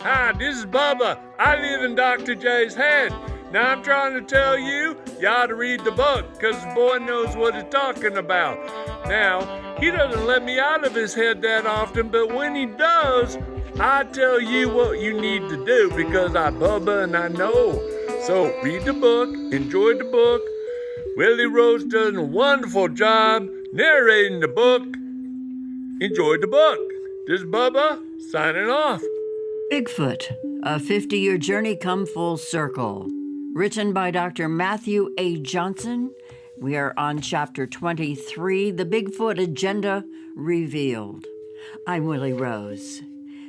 Hi, this is Bubba. I live in Dr. J's head. Now I'm trying to tell you, you ought to read the book, because the boy knows what he's talking about. Now, he doesn't let me out of his head that often, but when he does, I tell you what you need to do, because I'm Bubba and I know. So read the book, enjoy the book. Willie Rose does a wonderful job narrating the book. Enjoy the book. This is Bubba, signing off. Bigfoot, a 50-year journey come full circle. Written by Dr. Matthew A. Johnson. We are on Chapter 23, The Bigfoot Agenda Revealed. I'm Willie Rose.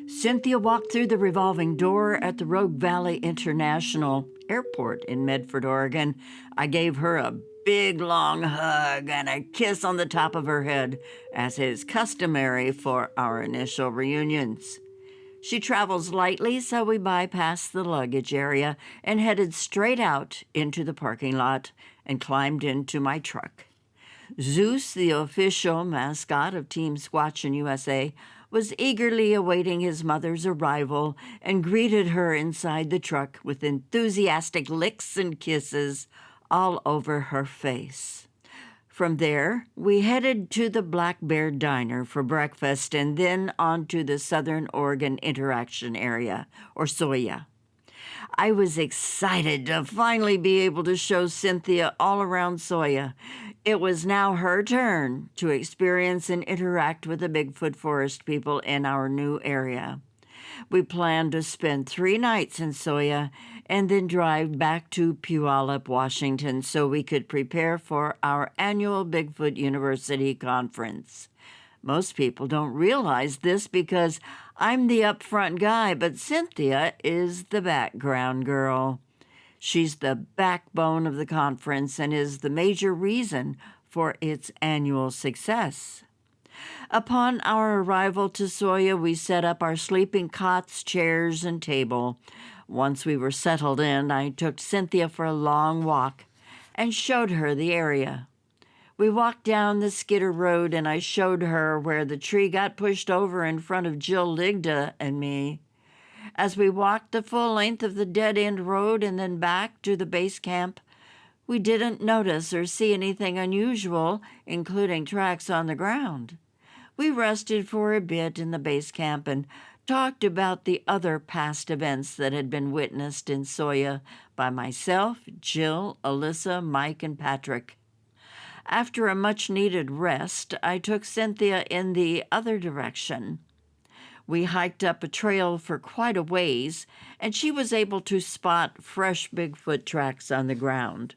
Cynthia walked through the revolving door at the Rogue Valley International Airport in Medford, Oregon. I gave her a big, long hug and a kiss on the top of her head, as is customary for our initial reunions. She travels lightly, so we bypassed the luggage area and headed straight out into the parking lot and climbed into my truck. Zeus, the official mascot of Team Squatchin' USA, was eagerly awaiting his mother's arrival and greeted her inside the truck with enthusiastic licks and kisses all over her face. From there, we headed to the Black Bear Diner for breakfast and then on to the Southern Oregon Interaction Area, or SOIA. I was excited to finally be able to show Cynthia all around SOIA. It was now her turn to experience and interact with the Bigfoot Forest People in our new area. We planned to spend 3 nights in SOIA and then drive back to Puyallup, Washington, so we could prepare for our annual Bigfoot University conference. Most people don't realize this because I'm the upfront guy, but Cynthia is the background girl. She's the backbone of the conference and is the major reason for its annual success. Upon our arrival to SOIA, we set up our sleeping cots, chairs, and table. Once we were settled in, I took Cynthia for a long walk and showed her the area. We walked down the Skidder Road, and I showed her where the tree got pushed over in front of Jill Ligda and me. As we walked the full length of the dead-end road and then back to the base camp, we didn't notice or see anything unusual, including tracks on the ground. We rested for a bit in the base camp and talked about the other past events that had been witnessed in SOIA by myself, Jill, Alyssa, Mike, and Patrick. After a much-needed rest, I took Cynthia in the other direction. We hiked up a trail for quite a ways, and she was able to spot fresh Bigfoot tracks on the ground.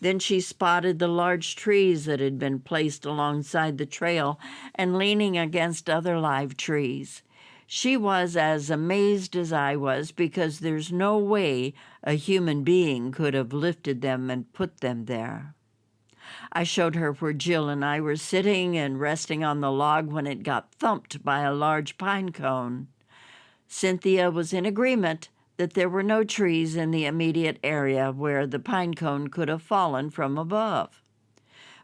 Then she spotted the large trees that had been placed alongside the trail and leaning against other live trees. She was as amazed as I was because there's no way a human being could have lifted them and put them there. I showed her where Jill and I were sitting and resting on the log when it got thumped by a large pine cone. Cynthia was in agreement that there were no trees in the immediate area where the pine cone could have fallen from above.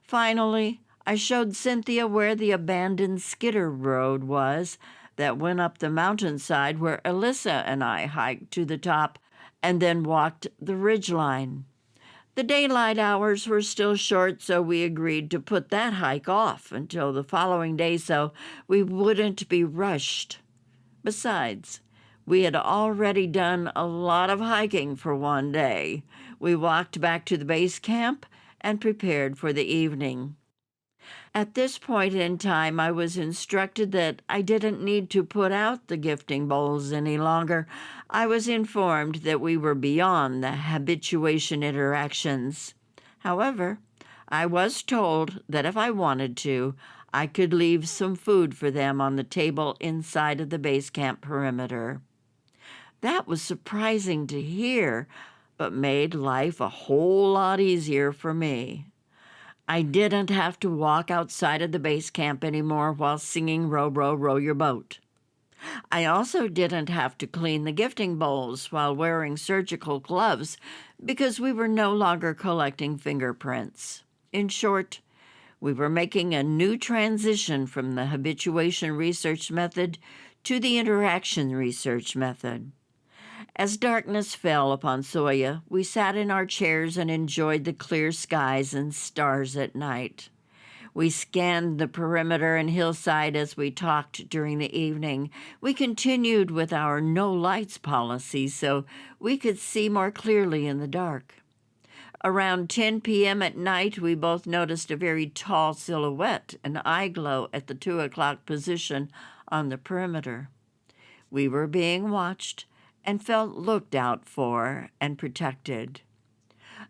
Finally, I showed Cynthia where the abandoned Skidder Road was that went up the mountainside where Alyssa and I hiked to the top and then walked the ridgeline. The daylight hours were still short, so we agreed to put that hike off until the following day so we wouldn't be rushed. Besides, we had already done a lot of hiking for one day. We walked back to the base camp and prepared for the evening. At this point in time, I was instructed that I didn't need to put out the gifting bowls any longer. I was informed that we were beyond the habituation interactions. However, I was told that if I wanted to, I could leave some food for them on the table inside of the base camp perimeter. That was surprising to hear, but made life a whole lot easier for me. I didn't have to walk outside of the base camp anymore while singing Row, Row, Row Your Boat. I also didn't have to clean the gifting bowls while wearing surgical gloves because we were no longer collecting fingerprints. In short, we were making a new transition from the habituation research method to the interaction research method. As darkness fell upon Soya, we sat in our chairs and enjoyed the clear skies and stars at night. We scanned the perimeter and hillside as we talked during the evening. We continued with our no lights policy so we could see more clearly in the dark. Around 10 p.m. at night, we both noticed a very tall silhouette, an eye glow at the 2 o'clock position on the perimeter. We were being watched and felt looked out for and protected.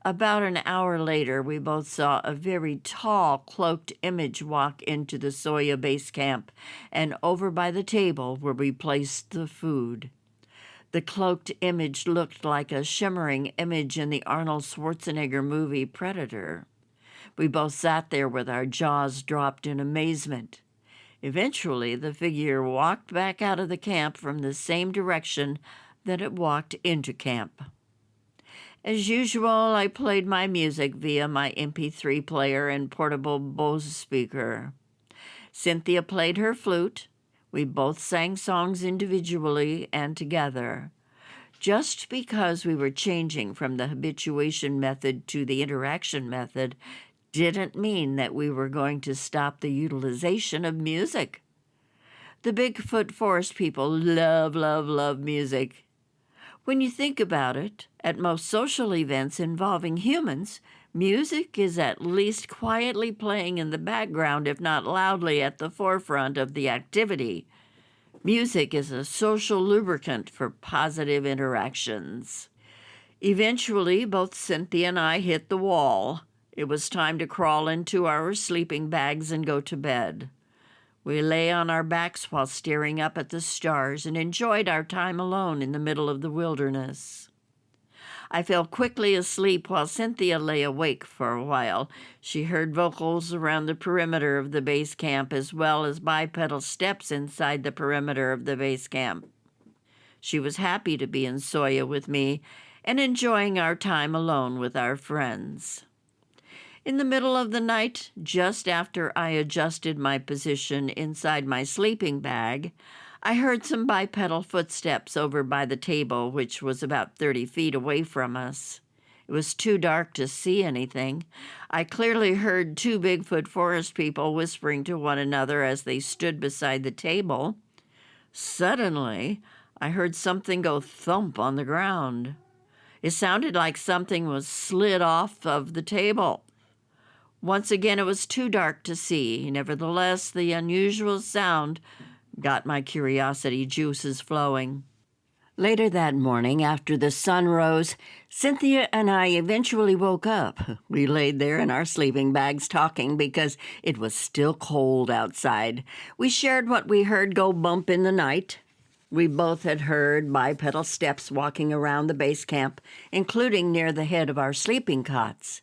About an hour later, we both saw a very tall, cloaked image walk into the Soya base camp and over by the table where we placed the food. The cloaked image looked like a shimmering image in the Arnold Schwarzenegger movie Predator. We both sat there with our jaws dropped in amazement. Eventually, the figure walked back out of the camp from the same direction that it walked into camp. As usual, I played my music via my MP3 player and portable Bose speaker. Cynthia played her flute. We both sang songs individually and together. Just because we were changing from the habituation method to the interaction method didn't mean that we were going to stop the utilization of music. The Bigfoot Forest People love music. When you think about it, at most social events involving humans, music is at least quietly playing in the background, if not loudly at the forefront of the activity. Music is a social lubricant for positive interactions. Eventually, both Cynthia and I hit the wall. It was time to crawl into our sleeping bags and go to bed. We lay on our backs while staring up at the stars and enjoyed our time alone in the middle of the wilderness. I fell quickly asleep while Cynthia lay awake for a while. She heard vocals around the perimeter of the base camp as well as bipedal steps inside the perimeter of the base camp. She was happy to be in Soya with me and enjoying our time alone with our friends. In the middle of the night, just after I adjusted my position inside my sleeping bag, I heard some bipedal footsteps over by the table, which was about 30 feet away from us. It was too dark to see anything. I clearly heard 2 Bigfoot Forest People whispering to one another as they stood beside the table. Suddenly, I heard something go thump on the ground. It sounded like something was slid off of the table. Once again, it was too dark to see. Nevertheless, the unusual sound got my curiosity juices flowing. Later that morning, after the sun rose, Cynthia and I eventually woke up. We laid there in our sleeping bags talking because it was still cold outside. We shared what we heard go bump in the night. We both had heard bipedal steps walking around the base camp, including near the head of our sleeping cots.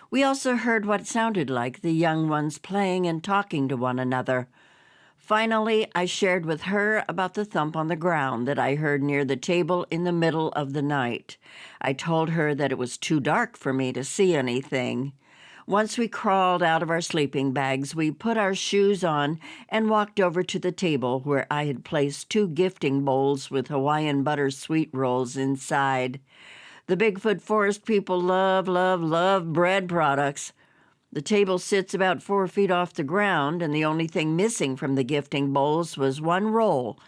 We also heard what sounded like the young ones playing and talking to one another. Finally, I shared with her about the thump on the ground that I heard near the table in the middle of the night. I told her that it was too dark for me to see anything. Once we crawled out of our sleeping bags, we put our shoes on and walked over to the table where I had placed 2 gifting bowls with Hawaiian butter sweet rolls inside. The Bigfoot Forest People love bread products. The table sits about 4 feet off the ground, and the only thing missing from the gifting bowls was 1 roll,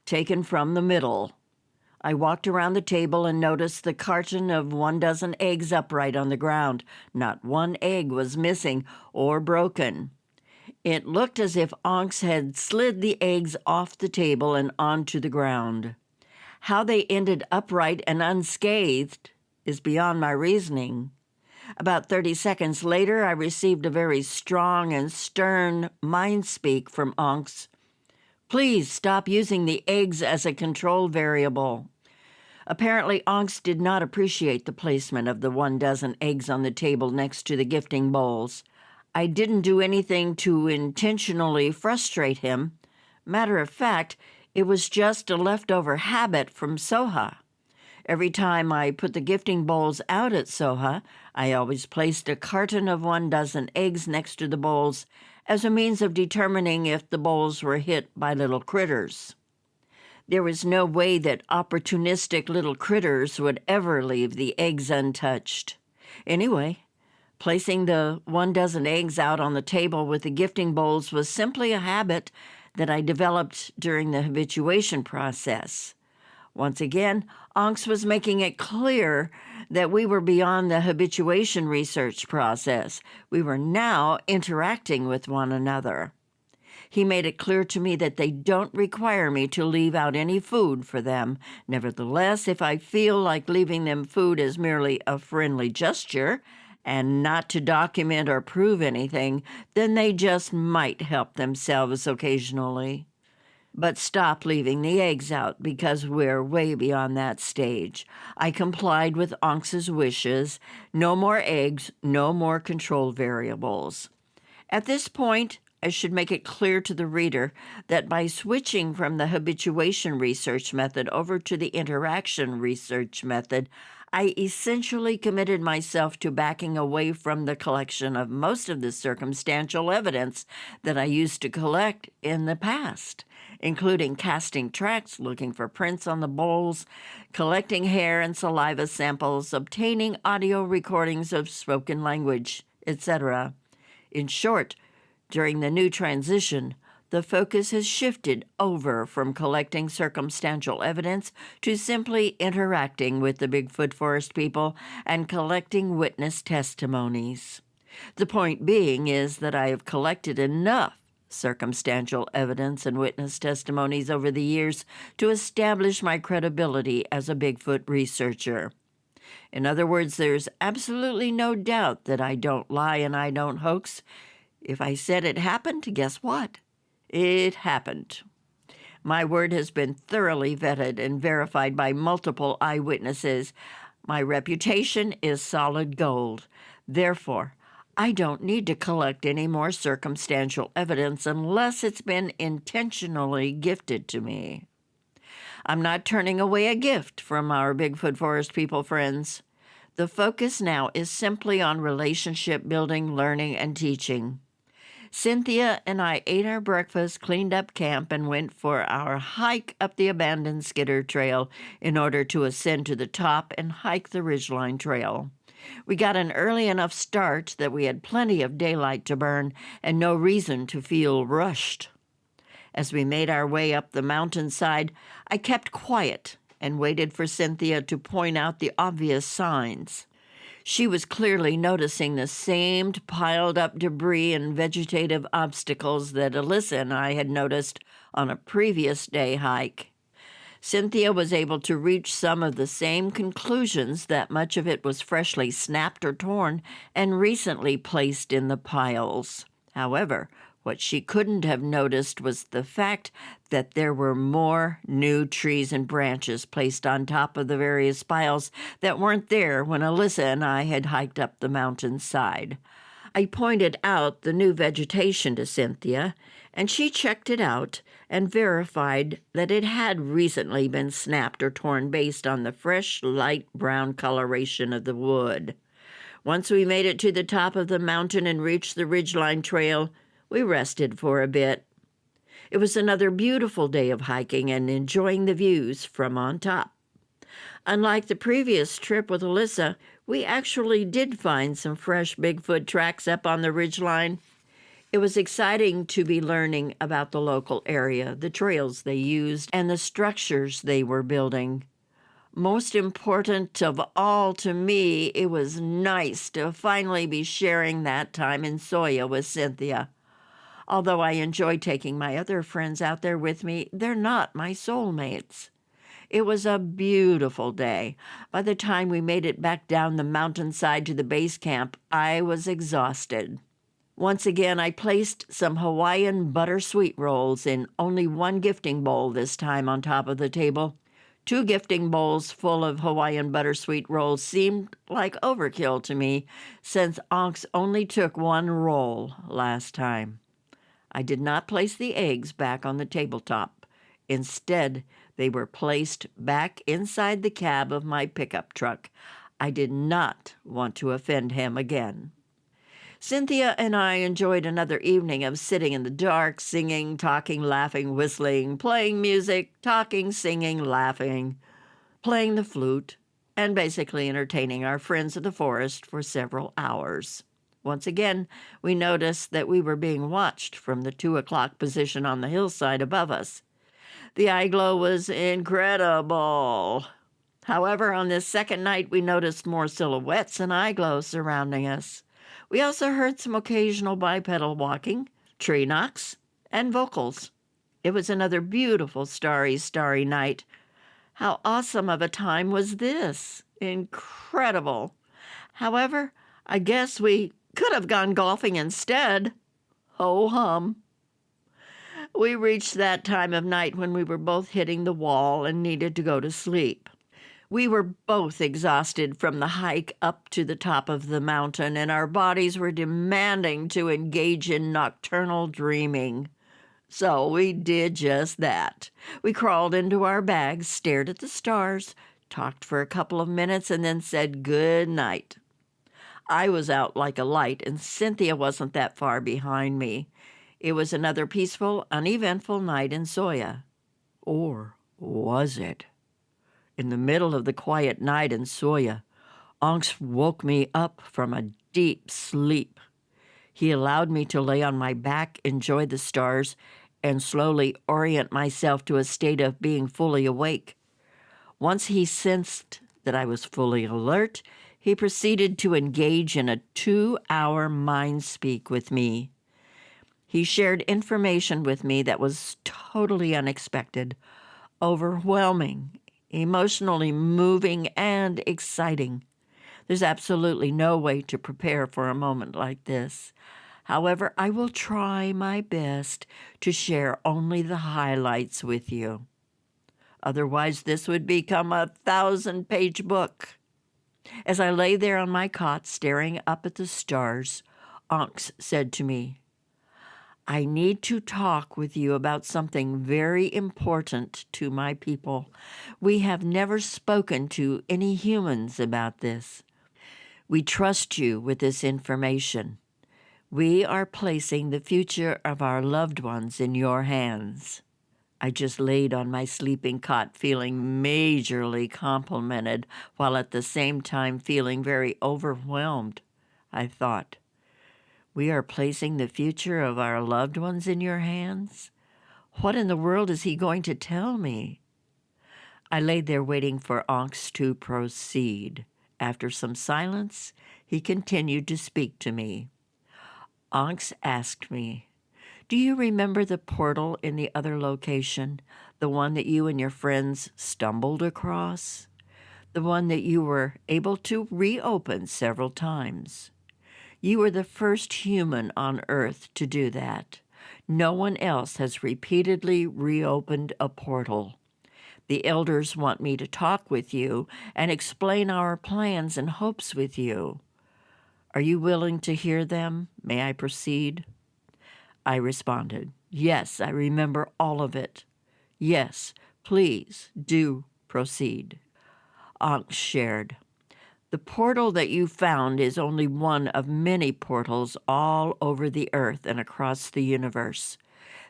taken from the middle. I walked around the table and noticed the carton of 1 dozen eggs upright on the ground. Not 1 egg was missing or broken. It looked as if Onks had slid the eggs off the table and onto the ground. How they ended upright and unscathed is beyond my reasoning. About 30 seconds later, I received a very strong and stern mind speak from Onks. Please stop using the eggs as a control variable. Apparently, Onks did not appreciate the placement of the 1 dozen eggs on the table next to the gifting bowls. I didn't do anything to intentionally frustrate him. Matter of fact, it was just a leftover habit from Soha. Every time I put the gifting bowls out at Soha, I always placed a carton of 1 dozen eggs next to the bowls as a means of determining if the bowls were hit by little critters. There was no way that opportunistic little critters would ever leave the eggs untouched. Anyway, placing the 12 eggs out on the table with the gifting bowls was simply a habit that I developed during the habituation process. Once again, Onks was making it clear that we were beyond the habituation research process. We were now interacting with one another. He made it clear to me that they don't require me to leave out any food for them. Nevertheless, if I feel like leaving them food is merely a friendly gesture and not to document or prove anything, then they just might help themselves occasionally. But stop leaving the eggs out because we're way beyond that stage. I complied with Onks's wishes. No more eggs, no more control variables. At this point, I should make it clear to the reader that by switching from the habituation research method over to the interaction research method, I essentially committed myself to backing away from the collection of most of the circumstantial evidence that I used to collect in the past, including casting tracks, looking for prints on the bowls, collecting hair and saliva samples, obtaining audio recordings of spoken language, etc. In short, during the new transition, the focus has shifted over from collecting circumstantial evidence to simply interacting with the Bigfoot Forest People and collecting witness testimonies. The point being is that I have collected enough circumstantial evidence and witness testimonies over the years to establish my credibility as a Bigfoot researcher. In other words, there's absolutely no doubt that I don't lie and I don't hoax. If I said it happened, guess what? It happened. My word has been thoroughly vetted and verified by multiple eyewitnesses. My reputation is solid gold. Therefore, I don't need to collect any more circumstantial evidence unless it's been intentionally gifted to me. I'm not turning away a gift from our Bigfoot Forest People friends. The focus now is simply on relationship building, learning, and teaching. Cynthia and I ate our breakfast, cleaned up camp, and went for our hike up the abandoned Skidder Trail in order to ascend to the top and hike the Ridgeline Trail. We got an early enough start that we had plenty of daylight to burn and no reason to feel rushed. As we made our way up the mountainside, I kept quiet and waited for Cynthia to point out the obvious signs. She was clearly noticing the same piled-up debris and vegetative obstacles that Alyssa and I had noticed on a previous day hike. Cynthia was able to reach some of the same conclusions that much of it was freshly snapped or torn and recently placed in the piles. However, what she couldn't have noticed was the fact that there were more new trees and branches placed on top of the various piles that weren't there when Alyssa and I had hiked up the mountainside. I pointed out the new vegetation to Cynthia, and she checked it out and verified that it had recently been snapped or torn based on the fresh, light brown coloration of the wood. Once we made it to the top of the mountain and reached the Ridgeline Trail, we rested for a bit. It was another beautiful day of hiking and enjoying the views from on top. Unlike the previous trip with Alyssa, we actually did find some fresh Bigfoot tracks up on the ridgeline. It was exciting to be learning about the local area, the trails they used, and the structures they were building. Most important of all to me, it was nice to finally be sharing that time in Soya with Cynthia. Although I enjoy taking my other friends out there with me, they're not my soulmates. It was a beautiful day. By the time we made it back down the mountainside to the base camp, I was exhausted. Once again, I placed some Hawaiian butter sweet rolls in only one gifting bowl this time on top of the table. 2 gifting bowls full of Hawaiian butter sweet rolls seemed like overkill to me, since Onks only took 1 roll last time. I did not place the eggs back on the tabletop. Instead, they were placed back inside the cab of my pickup truck. I did not want to offend him again. Cynthia and I enjoyed another evening of sitting in the dark, singing, talking, laughing, whistling, playing music, talking, singing, laughing, playing the flute, and basically entertaining our friends of the forest for several hours. Once again, we noticed that we were being watched from the 2 o'clock position on the hillside above us. The eye glow was incredible. However, on this second night, we noticed more silhouettes and eye glow surrounding us. We also heard some occasional bipedal walking, tree knocks, and vocals. It was another beautiful starry night. How awesome of a time was this? Incredible. However, I guess we could have gone golfing instead. Ho hum. We reached that time of night when we were both hitting the wall and needed to go to sleep. We were both exhausted from the hike up to the top of the mountain, and our bodies were demanding to engage in nocturnal dreaming. So we did just that. We crawled into our bags, stared at the stars, talked for a couple of minutes, and then said good night. I was out like a light, and Cynthia wasn't that far behind me. It was another peaceful, uneventful night in Soya. Or was it? In the middle of the quiet night in Soya, Onks woke me up from a deep sleep. He allowed me to lay on my back, enjoy the stars, and slowly orient myself to a state of being fully awake. Once he sensed that I was fully alert, he proceeded to engage in a 2-hour mind speak with me. He shared information with me that was totally unexpected, overwhelming, emotionally moving, and exciting. There's absolutely no way to prepare for a moment like this. However, I will try my best to share only the highlights with you. Otherwise, this would become a 1,000-page book. As I lay there on my cot staring up at the stars, Onks said to me, I need to talk with you about something very important to my people. We have never spoken to any humans about this. We trust you with this information. We are placing the future of our loved ones in your hands. I just laid on my sleeping cot feeling majorly complimented while at the same time feeling very overwhelmed. I thought, we are placing the future of our loved ones in your hands? What in the world is he going to tell me? I lay there waiting for Onks to proceed. After some silence, he continued to speak to me. Onks asked me, do you remember the portal in the other location, the one that you and your friends stumbled across? The one that you were able to reopen several times? You were the first human on Earth to do that. No one else has repeatedly reopened a portal. The elders want me to talk with you and explain our plans and hopes with you. Are you willing to hear them? May I proceed? I responded, yes, I remember all of it. Yes, please do proceed. Onks shared. The portal that you found is only one of many portals all over the earth and across the universe.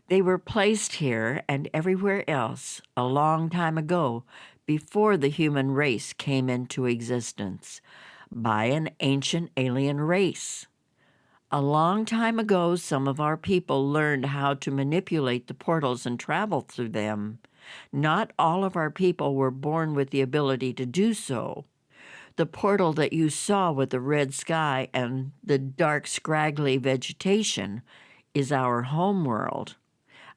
They were placed here and everywhere else a long time ago, before the human race came into existence, by an ancient alien race. A long time ago, some of our people learned how to manipulate the portals and travel through them. Not all of our people were born with the ability to do so. The portal that you saw with the red sky and the dark, scraggly vegetation is our home world.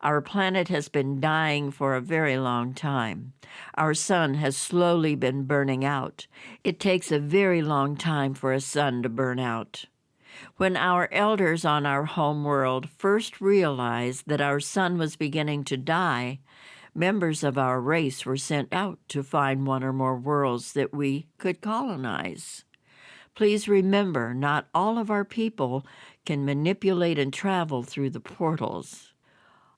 Our planet has been dying for a very long time. Our sun has slowly been burning out. It takes a very long time for a sun to burn out. When our elders on our home world first realized that our sun was beginning to die, members of our race were sent out to find one or more worlds that we could colonize. Please remember, not all of our people can manipulate and travel through the portals.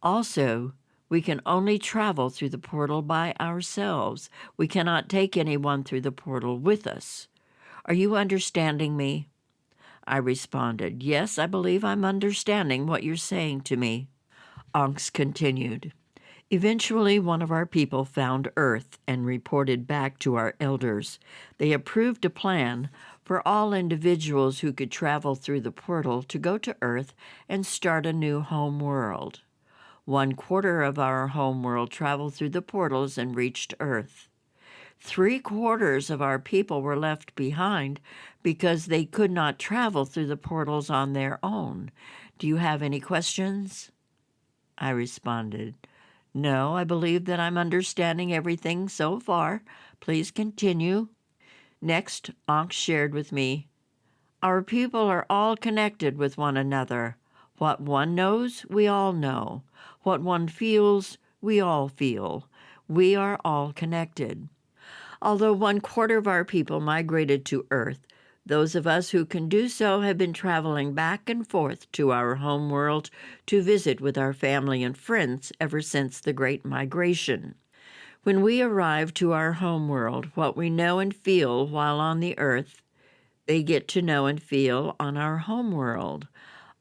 Also, we can only travel through the portal by ourselves. We cannot take anyone through the portal with us. Are you understanding me? I responded. Yes, I believe I'm understanding what you're saying to me. Ankhs continued. Eventually, one of our people found Earth and reported back to our elders. They approved a plan for all individuals who could travel through the portal to go to Earth and start a new home world. 1/4 of our home world traveled through the portals and reached Earth. 3/4 of our people were left behind because they could not travel through the portals on their own. Do you have any questions? I responded, No, I believe that I'm understanding everything so far. Please continue. Next, Ankh shared with me, Our people are all connected with one another. What one knows, we all know. What one feels, we all feel. We are all connected. Although 1/4 of our people migrated to Earth, those of us who can do so have been traveling back and forth to our home world to visit with our family and friends ever since the Great Migration. When we arrive to our home world, what we know and feel while on the Earth, they get to know and feel on our home world.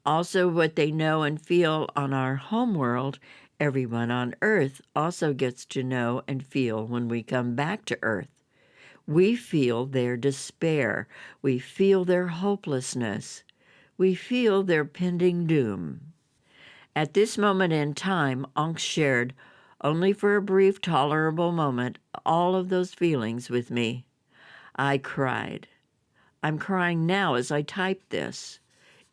Also, what they know and feel on our home world, everyone on Earth also gets to know and feel when we come back to Earth. We feel their despair. We feel their hopelessness. We feel their pending doom. At this moment in time, Ankh shared, only for a brief, tolerable moment, all of those feelings with me. I cried. I'm crying now as I type this.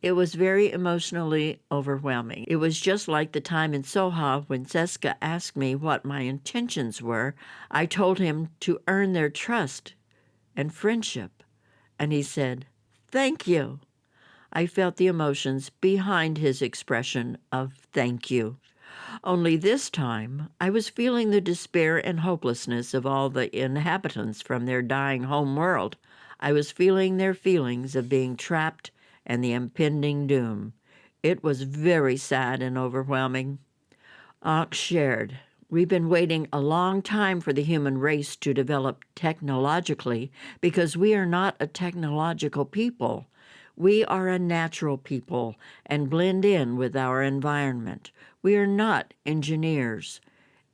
It was very emotionally overwhelming. It was just like the time in Soha when Seska asked me what my intentions were. I told him to earn their trust and friendship, and he said, Thank you. I felt the emotions behind his expression of thank you. Only this time, I was feeling the despair and hopelessness of all the inhabitants from their dying home world. I was feeling their feelings of being trapped and the impending doom. It was very sad and overwhelming. Ankh shared, We've been waiting a long time for the human race to develop technologically because we are not a technological people. We are a natural people and blend in with our environment. We are not engineers.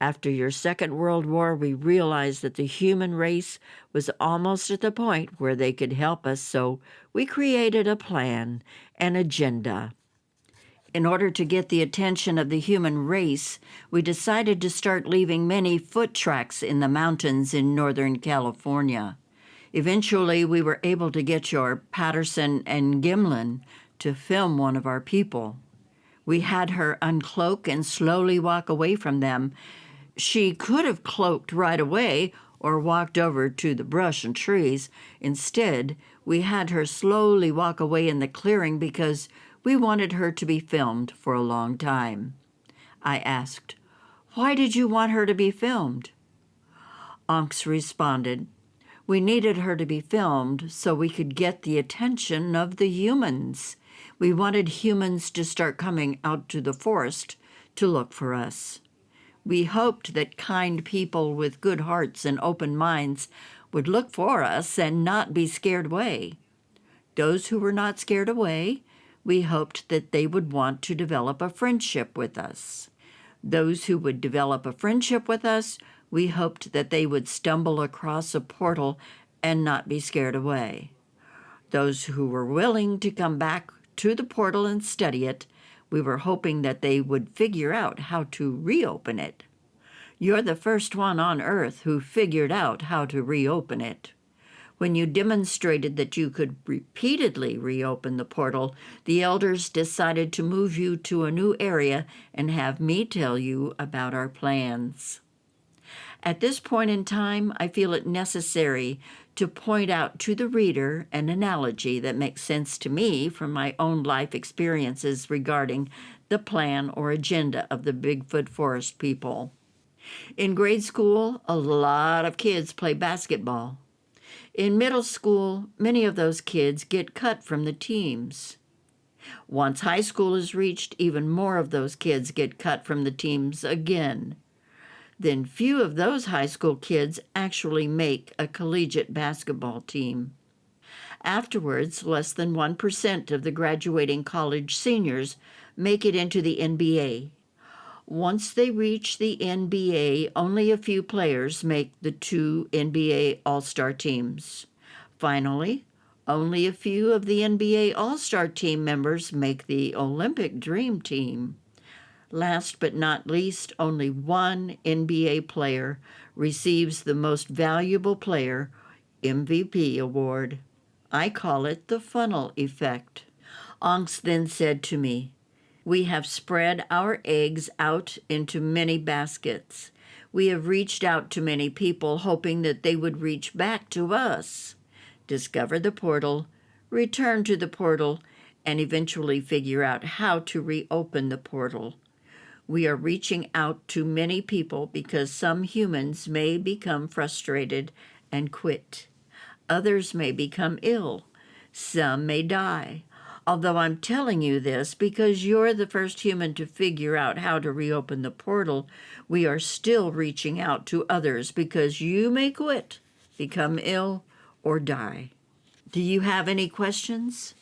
After your Second World War, we realized that the human race was almost at the point where they could help us, so we created a plan, an agenda. In order to get the attention of the human race, we decided to start leaving many foot tracks in the mountains in Northern California. Eventually, we were able to get your Patterson and Gimlin to film one of our people. We had her uncloak and slowly walk away from them. She could have cloaked right away or walked over to the brush and trees. Instead, we had her slowly walk away in the clearing because we wanted her to be filmed for a long time. I asked, Why did you want her to be filmed? Ankhs responded, We needed her to be filmed so we could get the attention of the humans. We wanted humans to start coming out to the forest to look for us. We hoped that kind people with good hearts and open minds would look for us and not be scared away. Those who were not scared away, we hoped that they would want to develop a friendship with us. Those who would develop a friendship with us, we hoped that they would stumble across a portal and not be scared away. Those who were willing to come back to the portal and study it, we were hoping that they would figure out how to reopen it. You're the first one on Earth who figured out how to reopen it. When you demonstrated that you could repeatedly reopen the portal, the elders decided to move you to a new area and have me tell you about our plans. At this point in time, I feel it necessary to point out to the reader an analogy that makes sense to me from my own life experiences regarding the plan or agenda of the Bigfoot Forest People. In grade school, a lot of kids play basketball. In middle school, many of those kids get cut from the teams. Once high school is reached, even more of those kids get cut from the teams again. Then few of those high school kids actually make a collegiate basketball team. Afterwards, less than 1% of the graduating college seniors make it into the NBA. Once they reach the NBA, only a few players make the 2 NBA All-Star teams. Finally, only a few of the NBA All-Star team members make the Olympic Dream Team. Last but not least, only one NBA player receives the Most Valuable Player MVP award. I call it the funnel effect. Onks then said to me, "We have spread our eggs out into many baskets. We have reached out to many people, hoping that they would reach back to us, discover the portal, return to the portal, and eventually figure out how to reopen the portal. We are reaching out to many people because some humans may become frustrated and quit. Others may become ill. Some may die. Although I'm telling you this because you're the first human to figure out how to reopen the portal, we are still reaching out to others because you may quit, become ill, or die." "Do you have any questions?"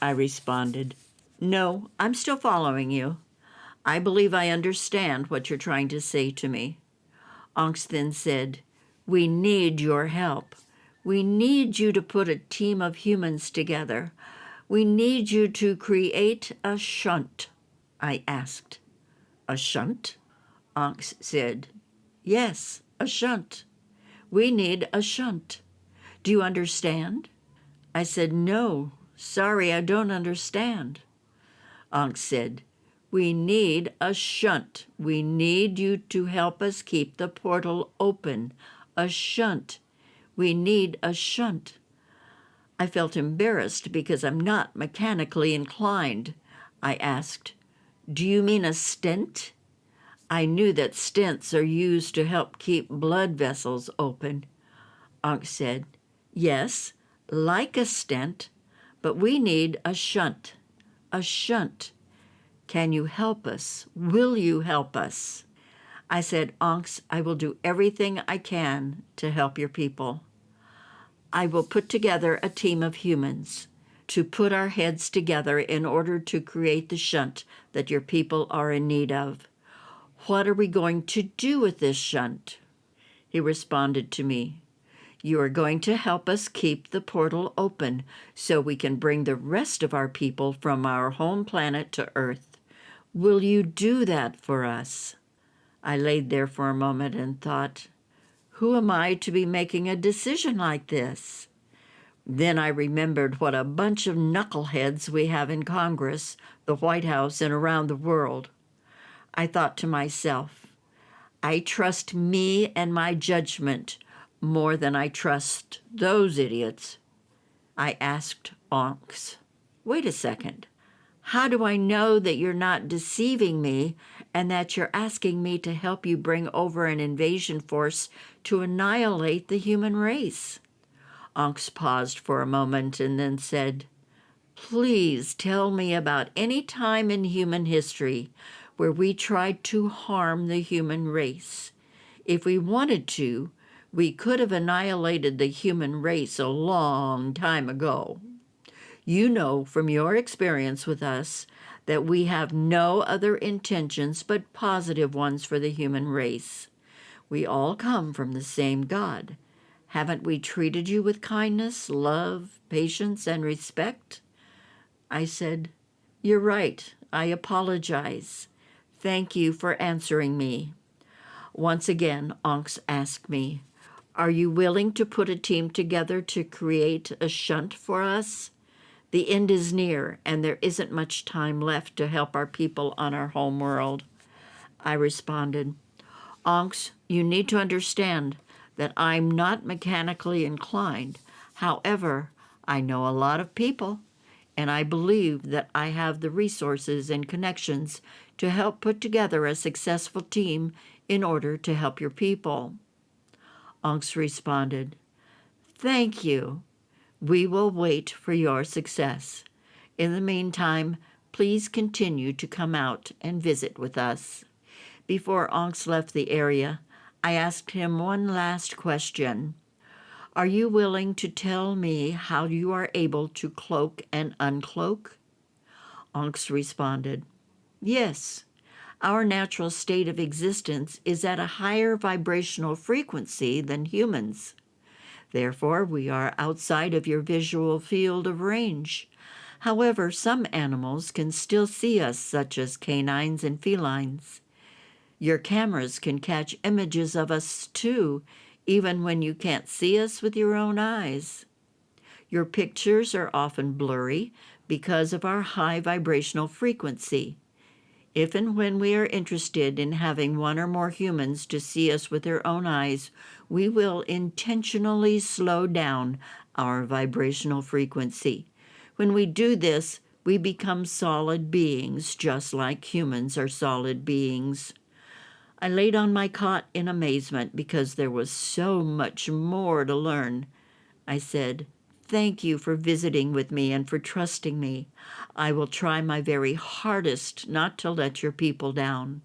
I responded. "No, I'm still following you. I believe I understand what you're trying to say to me." Onks then said, "We need your help. We need you to put a team of humans together. We need you to create a shunt." I asked. "A shunt?" Onks said. "Yes, a shunt. We need a shunt. Do you understand?" I said, "No, sorry, I don't understand." Onks said, "We need a shunt. We need you to help us keep the portal open. A shunt. We need a shunt." I felt embarrassed because I'm not mechanically inclined. I asked, "Do you mean a stent?" I knew that stents are used to help keep blood vessels open. Onk said, "Yes, like a stent, but we need a shunt. A shunt. Can you help us? Will you help us?" I said, "Onks, I will do everything I can to help your people. I will put together a team of humans to put our heads together in order to create the shunt that your people are in need of. What are we going to do with this shunt?" He responded to me, "You are going to help us keep the portal open so we can bring the rest of our people from our home planet to Earth. Will you do that for us?" I laid there for a moment and thought, who am I to be making a decision like this? Then I remembered what a bunch of knuckleheads we have in Congress, the White House, and around the world. I thought to myself, I trust me and my judgment more than I trust those idiots. I asked Onks, "Wait a second. How do I know that you're not deceiving me and that you're asking me to help you bring over an invasion force to annihilate the human race?" Onks paused for a moment and then said, "Please tell me about any time in human history where we tried to harm the human race. If we wanted to, we could have annihilated the human race a long time ago. You know from your experience with us that we have no other intentions but positive ones for the human race. We all come from the same God. Haven't we treated you with kindness, love, patience, and respect?" I said, "You're right. I apologize. Thank you for answering me." Once again, Onks asked me, "Are you willing to put a team together to create a shunt for us? The end is near, and there isn't much time left to help our people on our home world." I responded, "Onks, you need to understand that I'm not mechanically inclined. However, I know a lot of people, and I believe that I have the resources and connections to help put together a successful team in order to help your people." Onks responded, "Thank you. We will wait for your success. In the meantime, please continue to come out and visit with us." Before Onks left the area, I asked him one last question. Are you willing to tell me how you are able to cloak and uncloak? Onks responded, Yes. Our natural state of existence is at a higher vibrational frequency than humans. Therefore, we are outside of your visual field of range. However, some animals can still see us, such as canines and felines. Your cameras can catch images of us too, even when you can't see us with your own eyes. Your pictures are often blurry because of our high vibrational frequency. If and when we are interested in having one or more humans to see us with their own eyes, we will intentionally slow down our vibrational frequency. When we do this, we become solid beings, just like humans are solid beings. I laid on my cot in amazement because there was so much more to learn. I said, Thank you for visiting with me and for trusting me. I will try my very hardest not to let your people down.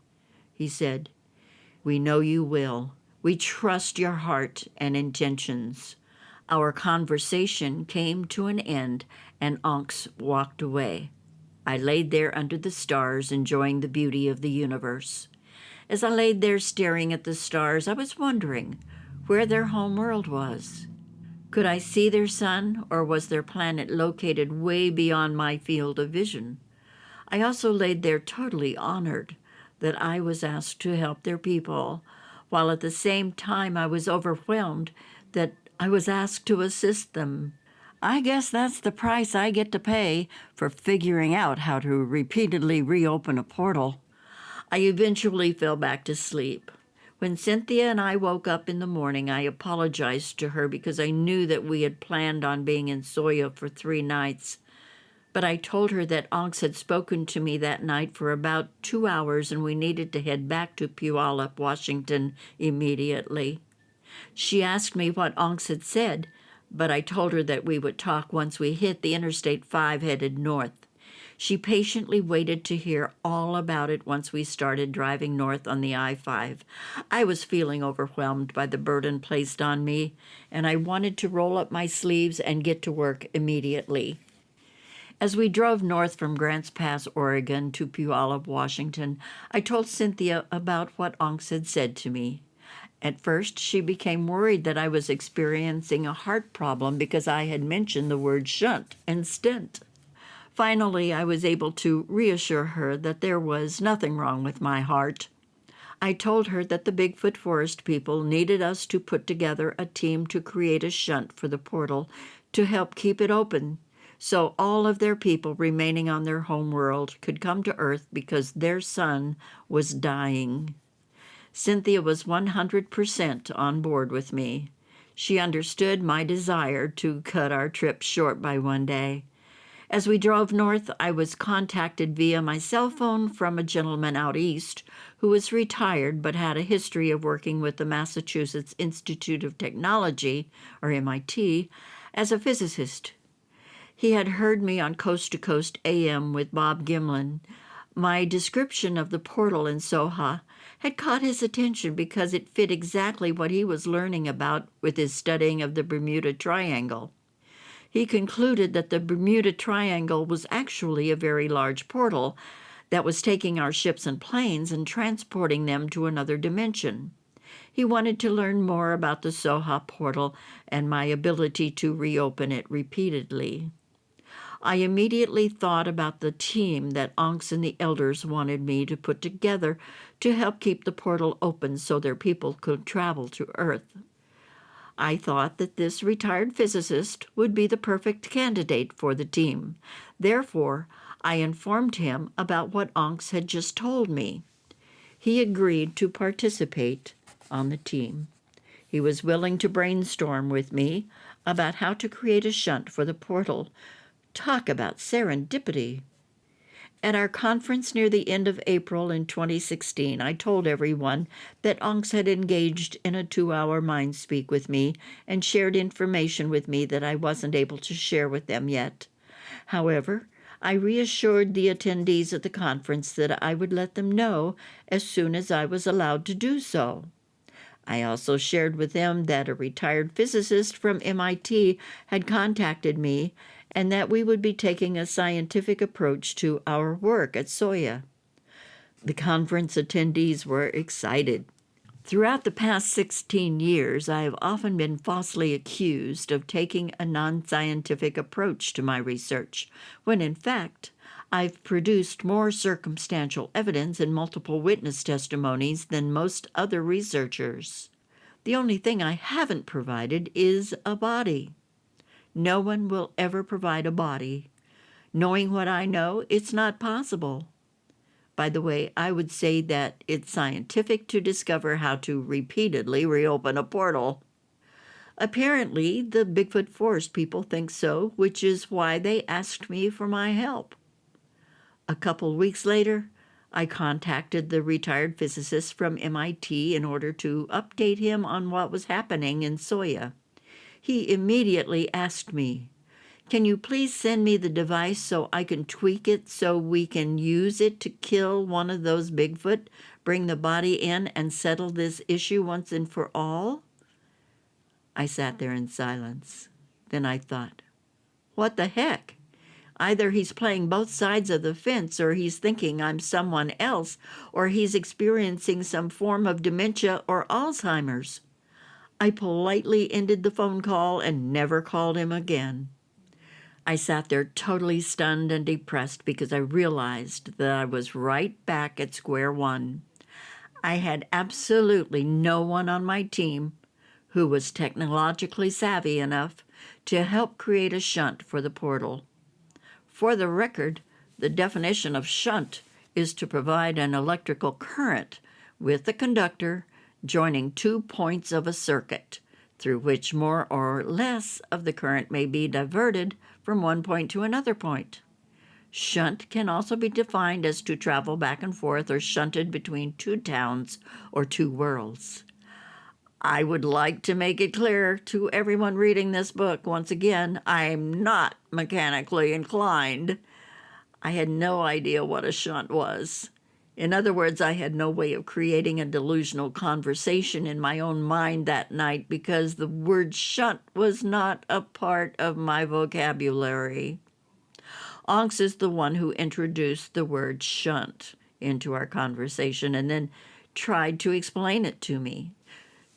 He said, We know you will. We trust your heart and intentions. Our conversation came to an end, and Onks walked away. I laid there under the stars, enjoying the beauty of the universe. As I laid there staring at the stars, I was wondering where their home world was. Could I see their sun, or was their planet located way beyond my field of vision? I also laid there totally honored that I was asked to help their people, while at the same time I was overwhelmed that I was asked to assist them. I guess that's the price I get to pay for figuring out how to repeatedly reopen a portal. I eventually fell back to sleep. When Cynthia and I woke up in the morning, I apologized to her because I knew that we had planned on being in Soya for 3 nights. But I told her that Onks had spoken to me that night for about 2 hours and we needed to head back to Puyallup, Washington immediately. She asked me what Onks had said, but I told her that we would talk once we hit the Interstate 5 headed north. She patiently waited to hear all about it once we started driving north on the I-5. I was feeling overwhelmed by the burden placed on me, and I wanted to roll up my sleeves and get to work immediately. As we drove north from Grants Pass, Oregon to Puyallup, Washington, I told Cynthia about what Onks had said to me. At first, she became worried that I was experiencing a heart problem because I had mentioned the word shunt and stent. Finally, I was able to reassure her that there was nothing wrong with my heart. I told her that the Bigfoot Forest People needed us to put together a team to create a shunt for the portal to help keep it open, so all of their people remaining on their home world could come to Earth because their sun was dying. Cynthia was 100% on board with me. She understood my desire to cut our trip short by 1 day. As we drove north, I was contacted via my cell phone from a gentleman out east who was retired but had a history of working with the Massachusetts Institute of Technology, or MIT, as a physicist. He had heard me on Coast to Coast AM with Bob Gimlin. My description of the portal in Soha had caught his attention because it fit exactly what he was learning about with his studying of the Bermuda Triangle. He concluded that the Bermuda Triangle was actually a very large portal that was taking our ships and planes and transporting them to another dimension. He wanted to learn more about the Soha portal and my ability to reopen it repeatedly. I immediately thought about the team that Onks and the elders wanted me to put together to help keep the portal open so their people could travel to Earth. I thought that this retired physicist would be the perfect candidate for the team. Therefore, I informed him about what Onks had just told me. He agreed to participate on the team. He was willing to brainstorm with me about how to create a shunt for the portal. Talk about serendipity. At our conference near the end of April in 2016, I told everyone that Onks had engaged in a 2-hour mind speak with me and shared information with me that I wasn't able to share with them yet. However, I reassured the attendees at the conference that I would let them know as soon as I was allowed to do so. I also shared with them that a retired physicist from MIT had contacted me and that we would be taking a scientific approach to our work at Soya. The conference attendees were excited. Throughout the past 16 years, I have often been falsely accused of taking a non-scientific approach to my research, when in fact, I've produced more circumstantial evidence and multiple witness testimonies than most other researchers. The only thing I haven't provided is a body. No one will ever provide a body. Knowing what I know, it's not possible. By the way, I would say that it's scientific to discover how to repeatedly reopen a portal. Apparently, the Bigfoot Forest People think so, which is why they asked me for my help. A couple weeks later, I contacted the retired physicist from MIT in order to update him on what was happening in Soya. He immediately asked me, "Can you please send me the device so I can tweak it so we can use it to kill one of those Bigfoot, bring the body in, and settle this issue once and for all?" I sat there in silence. Then I thought, what the heck? Either he's playing both sides of the fence, or he's thinking I'm someone else, or he's experiencing some form of dementia or Alzheimer's. I politely ended the phone call and never called him again. I sat there totally stunned and depressed because I realized that I was right back at square one. I had absolutely no one on my team who was technologically savvy enough to help create a shunt for the portal. For the record, the definition of shunt is to provide an electrical current with a conductor joining 2 points of a circuit, through which more or less of the current may be diverted from one point to another point. Shunt can also be defined as to travel back and forth or shunted between 2 towns or 2 worlds. I would like to make it clear to everyone reading this book, once again, I'm not mechanically inclined. I had no idea what a shunt was. In other words, I had no way of creating a delusional conversation in my own mind that night because the word shunt was not a part of my vocabulary. Onks is the one who introduced the word shunt into our conversation and then tried to explain it to me.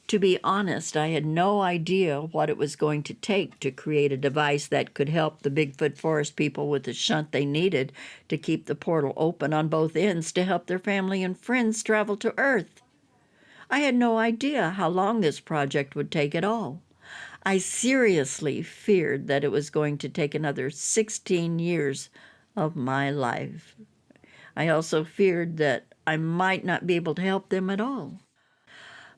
To be honest, I had no idea what it was going to take to create a device that could help the Bigfoot Forest People with the shunt they needed to keep the portal open on both ends to help their family and friends travel to Earth. I had no idea how long this project would take at all. I seriously feared that it was going to take another 16 years of my life. I also feared that I might not be able to help them at all.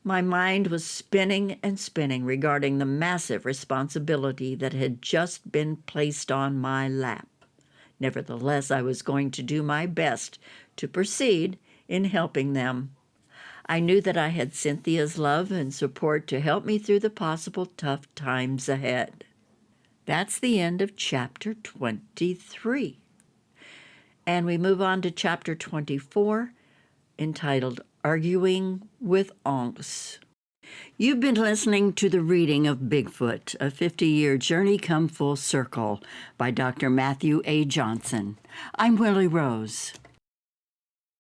My mind was spinning and spinning regarding the massive responsibility that had just been placed on my lap. Nevertheless, I was going to do my best to proceed in helping them. I knew that I had Cynthia's love and support to help me through the possible tough times ahead. That's the end of chapter 23. And we move on to chapter 24, entitled Arguing with Onks. You've been listening to the reading of Bigfoot, a 50-year journey come full circle by Dr. Matthew A. Johnson. I'm Willie Rose.